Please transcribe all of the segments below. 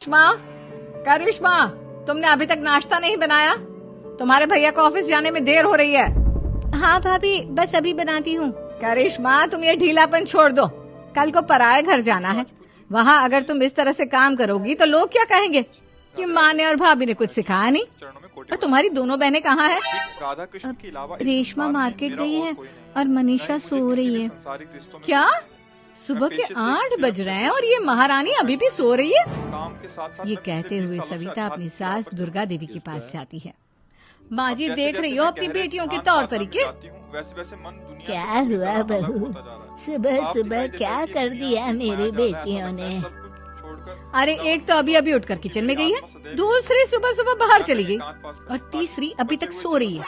करिश्मा, करिश्मा, तुमने अभी तक नाश्ता नहीं बनाया? तुम्हारे भैया को ऑफिस जाने में देर हो रही है। हाँ भाभी, बस अभी बनाती हूँ। करिश्मा, तुम ये ढीलापन छोड़ दो। कल को पराये घर जाना है। वहाँ अगर तुम इस तरह से काम करोगी तो लोग क्या कहेंगे कि माँ ने और भाभी ने कुछ सिखाया नहीं। और तुम्हारी दोनों बहनें कहाँ हैं? रेशमा मार्केट गई है और मनीषा सो रही है। क्या? सुबह के 8 बज रहे हैं और ये महारानी अभी भी सो रही है? ये कहते हुए सविता अपनी सास दुर्गा देवी के पास जाती है। माँ जी, देख रही हो अपनी बेटियों के तौर तरीके? क्या हुआ बहू, सुबह सुबह क्या कर दिया मेरी बेटियों ने? अरे एक तो अभी अभी उठकर किचन में गई है, दूसरी सुबह सुबह बाहर चली गई और तीसरी अभी तक सो रही है।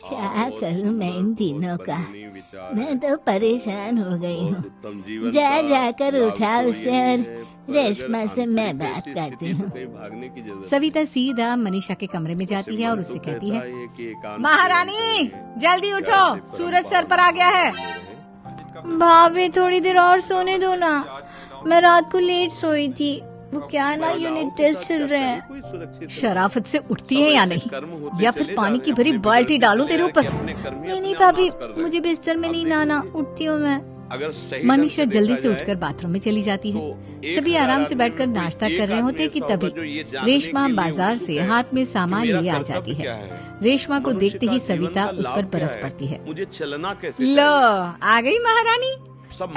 क्या करूं मैं इन तीनों का? मैं तो परेशान हो गई हूँ। जा जाकर उठा उसे और रेशमा से मैं बात करती हूँ। सविता सीधा मनीषा के कमरे में जाती है और उससे कहती है, महारानी जल्दी उठो, सूरज सर पर आ गया है। भाभी थोड़ी देर और सोने दो ना, मैं रात को लेट सोई थी। वो क्या ना यूनिट टेस्ट चल रहे हैं। शराफत से उठती है या नहीं, या फिर पानी की भरी बाल्टी डालूं तेरे ऊपर? नहीं भाभी, मुझे बिस्तर में नहीं लाना, उठती हूँ मैं। मनीषा जल्दी से उठकर बाथरूम में चली जाती है। सभी आराम से बैठकर नाश्ता कर रहे होते कि तभी रेशमा बाजार से हाथ में सामान लिए आ जाती है। रेशमा को देखते ही सविता उस पर बरस पड़ती है। लो, आ गई महारानी।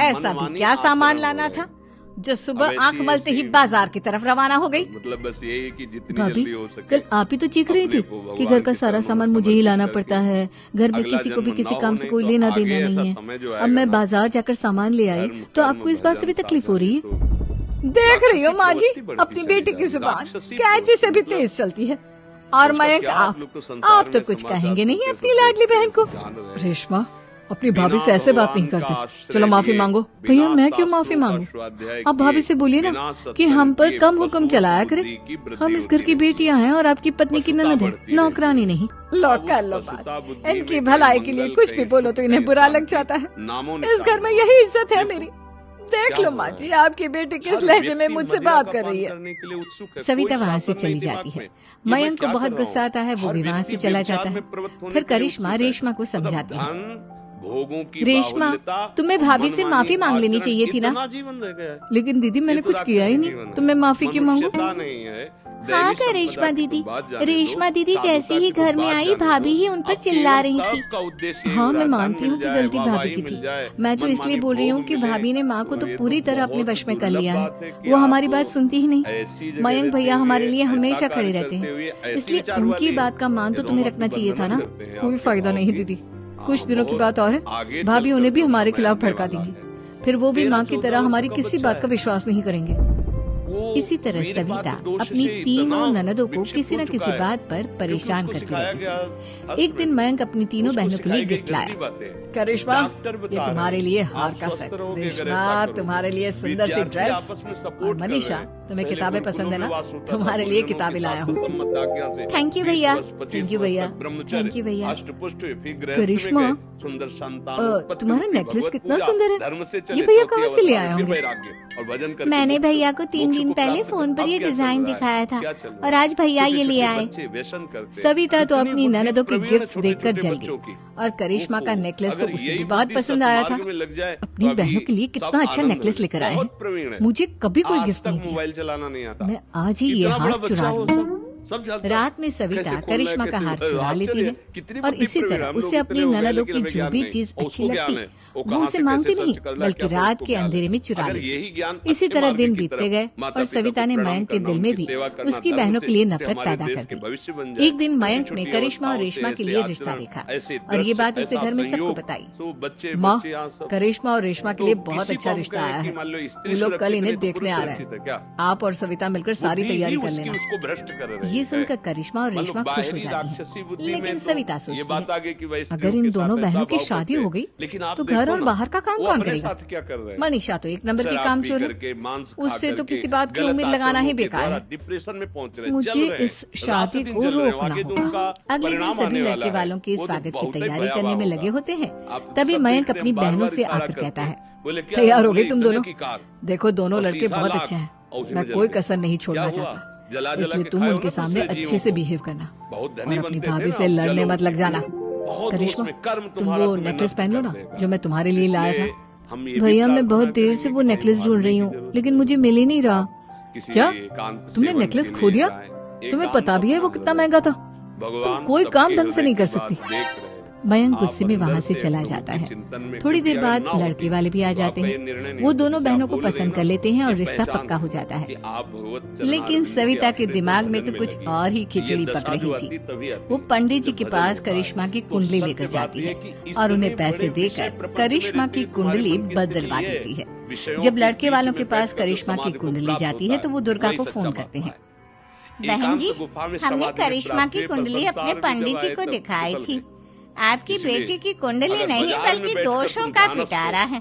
ऐसा भी क्या सामान लाना था जो सुबह आंख मलते ही बाजार की तरफ रवाना हो गई? मतलब बस यही कि जितनी भाभी, जल्दी हो सके। कल आप ही तो चीख रही थी कि घर का सारा सामान मुझे ही लाना पड़ता है, घर में अगला किसी को भी जन्म किसी ना काम होने से कोई का लेना आगे देना ऐसा नहीं समय है। जो अब आएगा मैं ना, बाजार जाकर सामान ले आई तो आपको इस बात से भी तकलीफ हो रही है? देख रही हो माँ जी अपनी बेटी की जुबान कैंची से भी तेज चलती है। और मयंक, आप तो कुछ कहेंगे नहीं अपनी लाडली बहन को। रेशमा, अपनी भाभी से ऐसे बात नहीं करते। चलो माफी मांगो। भैया, मैं क्यों माफी मांगू? आप भाभी से बोलिए ना कि हम पर कम हुक्म चलाया करे। हम इस घर की बेटियां हैं और आपकी पत्नी की ननद है, नौकरानी नहीं। लो कर लो बात। इनकी भलाई के लिए कुछ भी बोलो तो इन्हें बुरा लग जाता है। इस घर में यही इज्जत है मेरी। देख लो माँ जी, आपकी बेटी किस लहजे में मुझसे बात कर रही है। सविता वहाँ से चली जाती है। मयंक को बहुत गुस्सा आता है, वो भी वहाँ से चला जाता है। फिर करिश्मा रेशमा को समझाती है, रेशमा, तुम्हें भाभी से माफी मांग लेनी चाहिए थी ना। लेकिन दीदी, मैंने कुछ किया ही नहीं, तो मैं माफी क्यों मांगू? हाँ क्या रेशमा दीदी, रेशमा दीदी जैसे ही घर में आई भाभी ही उन पर चिल्ला रही थी। हाँ, मैं मानती हूँ कि गलती भाभी की थी। मैं तो इसलिए बोल रही हूँ कि भाभी ने माँ को तो पूरी तरह अपने वश में कर लिया है। वो हमारी बात सुनती ही नहीं। मयंक भैया हमारे लिए हमेशा खड़े रहते हैं, इसलिए उनकी बात का मान तो तुम्हें रखना चाहिए था ना। कोई फायदा नहीं दीदी, कुछ दिनों की बात और है, भाभी उन्हें भी हमारे खिलाफ भड़का देंगी। फिर वो भी माँ की तरह हमारी किसी बात का विश्वास नहीं करेंगे। इसी तरह सविता अपनी तीनों ननदों को किसी न किसी बात पर परेशान करती रहती थी। एक दिन मयंक अपनी तीनों बहनों के लिए गिफ्ट लाया। करिश्मा, ये तुम्हारे लिए हार का सेट। रेशमा, तुम्हारे लिए सुंदर सी ड्रेस। और मनीषा, तुम्हें किताबें पसंद है ना, तुम्हारे लिए किताबें लाया हूँ। थैंक यू भैया, थैंक यू भैया, थैंक यू भैया। करिश्मा, तुम्हारा नेकलेस कितना सुंदर है। ये भैया कहाँ से ले आए होंगे? मैंने भैया को 3 दिन पहले फोन पर ये डिजाइन दिखाया था और आज भैया ये ले आए। सविता तो अपनी ननदों के गिफ्ट्स देखकर जल गई और करिश्मा का नेकलेस तो उसे भी बहुत पसंद आया था। अपनी बहनों के लिए कितना अच्छा नेकलेस लेकर आए हैं। मुझे कभी कोई गिफ्ट नहीं दिया। मैं आज ही ये हार चुरा लूं। रात में सविता करिश्मा का हार चुरा लेती है और इसी तरह उसे अपनी ननदों की जो भी चीज अच्छी लगती वो उसे मांगती नहीं, बल्कि रात के अंधेरे में चुरा लेती। इसी तरह दिन बीतते गए और सविता ने मयंक के दिल में भी उसकी बहनों के लिए नफरत पैदा कर दी। एक दिन मयंक ने करिश्मा और रेशमा के लिए रिश्ता देखा और ये बात उसे घर में सबको बताई। माँ, करिश्मा और रेशमा के लिए बहुत अच्छा रिश्ता आया है, वो लोग कल इन्हें देखने आ रहे हैं। आप और सविता मिलकर सारी तैयारी कर लेना। ये सुनकर करिश्मा और रेशमा खुश हो जाती हैं, लेकिन सविता सोचती है, अगर इन दोनों बहनों की शादी हो गई तो घर और बाहर का काम कौन करेगा? मनीषा तो 1 नंबर की कामचोर है, उससे तो किसी बात की उम्मीद लगाना ही बेकार है। मुझे इस शादी को रोकना होगा। अगले दिन सभी लड़के वालों के स्वागत की तैयारी करने में लगे होते हैं। तभी मयंक अपनी बहनों से आकर कहता है, तैयार हो गई तुम दोनों? देखो, दोनों लड़के बहुत अच्छे हैं मैं कोई कसर नहीं छोड़ना चाहता, इसलिए तुम उनके सामने अच्छे से बिहेव करना और अपनी भाभी से लड़ने मत लग जाना। करिश्मा, तुम वो नेकलेस पहन लो ना जो मैं तुम्हारे लिए लाया था। भैया, मैं बहुत देर से वो नेकलेस ढूंढ रही हूँ, लेकिन मुझे मिल ही नहीं रहा। क्या तुमने नेकलेस खो दिया? तुम्हें पता भी है वो कितना महंगा था? तुम कोई काम ढंग से नहीं कर सकती। मयंक गुस्से में वहाँ से चला जाता है। थोड़ी देर बाद लड़के वाले भी आ जाते हैं। वो दोनों बहनों को पसंद कर लेते हैं और रिश्ता पक्का हो जाता है। लेकिन सविता के दिमाग में तो कुछ और ही खिचड़ी पक रही थी। वो पंडित जी के पास करिश्मा की कुंडली लेकर जाती है और उन्हें पैसे देकर करिश्मा की कुंडली बदलवा देती है। जब लड़के वालों के पास करिश्मा की कुंडली जाती है तो वो दुर्गा को फोन करते हैं। बहन जी, हमने करिश्मा की कुंडली अपने पंडित जी को दिखाई थी। आपकी बेटी की कुंडली नहीं बल्कि दोषों का पिटारा है।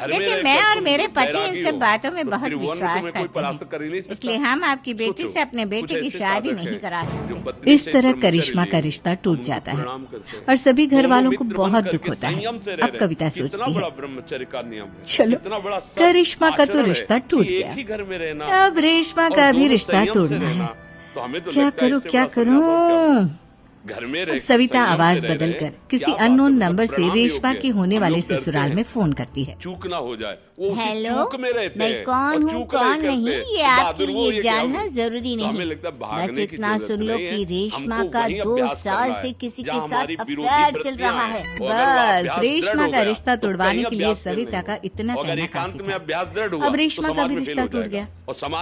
लेकिन मैं और मेरे पति इन सब बातों में बहुत विश्वास करते हैं, इसलिए हम आपकी बेटी से अपने बेटे की शादी नहीं करा सकते। इस तरह करिश्मा का रिश्ता टूट जाता है और सभी घर वालों को बहुत दुख होता है। अब कविता सोचती है, चलो करिश्मा का तो रिश्ता टूट गया, अब रेशमा का भी रिश्ता तोड़ना है। क्या करूँ? अब सविता आवाज बदलकर किसी अननोन नंबर से रेशमा के होने वाले ससुराल में फोन करती है। चूक ना हो जाए। हेलो, मैं कौन हूँ कौन नहीं ये आपके लिए जानना जरूरी नहीं। बस इतना सुन लो कि रेशमा का 2 साल से किसी के साथ अफेयर चल रहा है। बस रेशमा का रिश्ता तोड़वाने के लिए सविता का इतना कहना काफी था। अब रेशमा का भी रिश्ता टूट गया।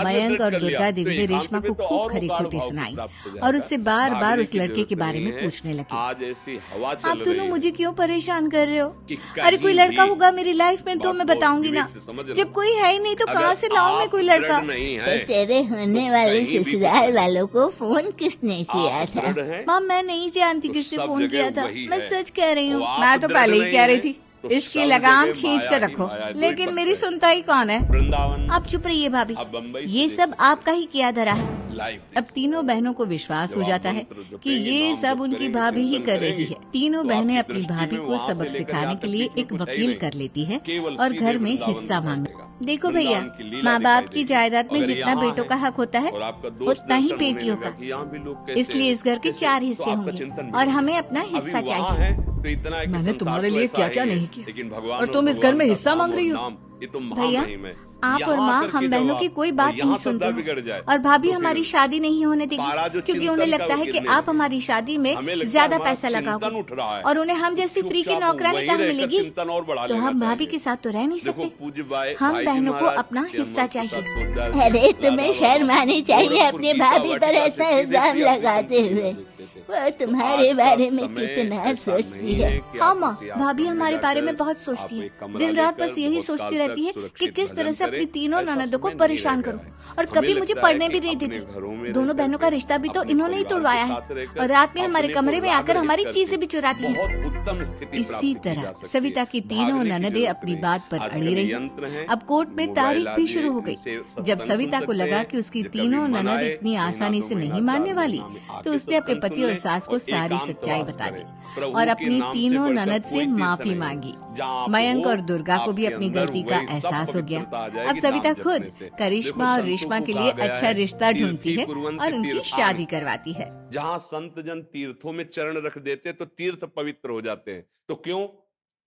मयंक और दुर्गा देवी ने रेशमा को खूब खरी खोटी सुनाई और उससे बार बार उस लड़के के बारे में पूछने लगी। आज ऐसी हवा चल आप रही दोनों है मुझे क्यों परेशान कर रहे हो? कि अरे कोई कहीं लड़का भी होगा मेरी लाइफ में तो मैं बताऊंगी ना। जब कोई है ही नहीं तो कहाँ से लाऊं मैं कोई लड़का? नहीं है तो तेरे होने वाले ससुराल वालों को फोन किसने किया था? माँ, मैं नहीं जानती किसने सब फोन जगह किया था। वही मैं है। सच कह रही हूँ। वो आप मैं तो दर्द पहले ही नहीं कह रही है, थी तो इसकी सब लगाम जगह खींच माया कर ही रखो, माया है। लेकिन कोई मेरी बात सुनता ही कौन है? वृंदावन आप चुप रहिए भाभी, अब बम्बई से ये देख सब सकते आपका ही किया धरा है। लाइव अब तीनों बहनों को विश्वास हो जब जाता आप है मंत्र कि जपेंगे, ये नाम सब जप उनकी करेंगे, भाभी ही चिंतन कर रही करेंगे, है। तीनों तो बहनें आपकी अपनी दृष्टि भाभी में को वहाँ से सबक लेकर सिखाने यहाँ के तक लिए बीच में एक कुछ है ही वकील नहीं। कर लेती है केवल और सीधे घर में वृंदावन हिस्सा में मांग बैठेगा। देखो भैया, वृंदावन की लीला माँ बाप दिखाई की देगी। जायदाद में अगर जितना यहाँ बेटों का है हक होता है और आपका दोष उतना ही दर्शन होने बेटियों लगा का। कि यहाँ भी लोग कैसे इसलिए हैं, इस घर के कैसे 4 हैं, हिस्से तो आपका होंगे चिंतन और भी हमें होगा। अपना अभी हिस्सा वहाँ चाहिए। है तो इतना है कि मैंने संसार तुम्हारे तो लिए ऐसा क्या-क्या ही है, नहीं किया। लेकिन भगवान और तुम इस घर भगवान में का हिस्सा धाम मांग और रही हो। नाम, ये तो भैया, महामहिम है। आप और यहाँ माँ आकर हम के बहनों जब की कोई और बात यहाँ नहीं सदा सुनते बिगड़ हो जाए और भाभी तो हमारी फिर शादी नहीं होने देगी पारा जो क्योंकि चिंतन उन्हें का लगता वो है कि गिरने आप लगे। हमारी शादी में हमें लगता है ज्यादा हमारा पैसा चिंतन लगाओगे उठ रहा है। और उन्हें हम जैसी फ्री की चुपचाप नौकरानी वहीं कहाँ रहकर मिलेगी? चिंतन और बढ़ा तो लेना हम भाभी चाहिए। के साथ तो रह नहीं देखो सकते। पूज्य हम भाई जी बहनों को महाराज अपना श्री हिस्सा अमर चाहिए। प्रसाद पोद्दार जी, अरे तुम्हें राधा शर्म बाबा, आनी चाहिए गोरखपुर अपने गीता भाभी पर वाटिका ऐसा से सीधे इल्जाम प्रिया लगाते प्रीतम हुए। देते थे। वो तो तुम्हारे आज का बारे में समय कितना ऐसा सोचती नहीं है। है कि हाँ आप माँ, किसी भाभी आश्रम में हमारे बारे में जाकर बहुत सोचती आप है। एक कमरा दिन रात लेकर बस यही बहुत सोचती काल रहती तक है कि सुरक्षित किस तरह भजन से अपनी करें। तीनों ऐसा ननदों को समय नहीं रह परेशान गया करूं है। और हमें कभी मुझे लगता है पढ़ने कि भी नहीं अपने देती। घरों में दोनों रह बहनों का करके रिश्ता भी तो अपने इन्होंने ही परिवार तोड़वाया के है साथ रहकर और रात में हमारे अपने को कमरे में आकर रागरहित हमारी करके चीजें भी चुराती है। बहुत उत्तम स्थिति इसी प्राप्त की तरह जा सकती है। सविता की तीनों भागने की ननदें जरूरत अपनी नहीं। बात पर आजकल अड़ी रही। यंत्र हैं, अब कोर्ट में मोबाइल तारीख भी आदि शुरू हो गई। इनसे सत्संग जब सुन सविता को सकते लगा हैं। कि उसकी जो कभी तीनों मन ननद आए, इतनी महीना आसानी दो से महीना नहीं चार मानने वाली, महीना में तो आके उसने अपने सत्संग पति सुन और ले सास को और सारी एकांत सच्चाई वास बता करें। दी प्रभु और के अपनी नाम से तीनों बढ़कर ननद कोई से तीर्थ माफी नहीं है। मांगी। जहाँ आप मयंक हो, और दुर्गा को भी आपके अपनी अंदर गलती का वही सब एहसास हो गया। पवित्रता आ अब जाएगी सविता नाम खुद जपने से। करिश्मा देखो और संतों रेशमा को के कहा लिए गया अच्छा है, रिश्ता ढूंढती तीर्थी है कुर्वन्ति और उनकी तीर्थानि। शादी करवाती है। जहाँ संत जन तीर्थों में चरण रख देते तो तीर्थ पवित्र हो जाते हैं। तो क्यों?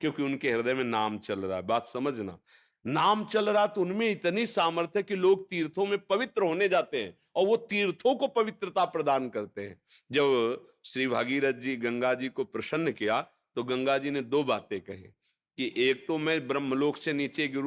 क्योंकि उनके हृदय में नाम चल रहा है। बात समझना, नाम चल रहा तो उनमें इतनी सामर्थ्य कि लोग तीर्थों में पवित्र होने जाते हैं और वो तीर्थों को पवित्रता प्रदान करते हैं। जब श्री भागीरथ जी गंगा जी को प्रसन्न किया तो गंगा जी ने 2 बातें कही कि एक तो मैं ब्रह्मलोक से नीचे गिरूं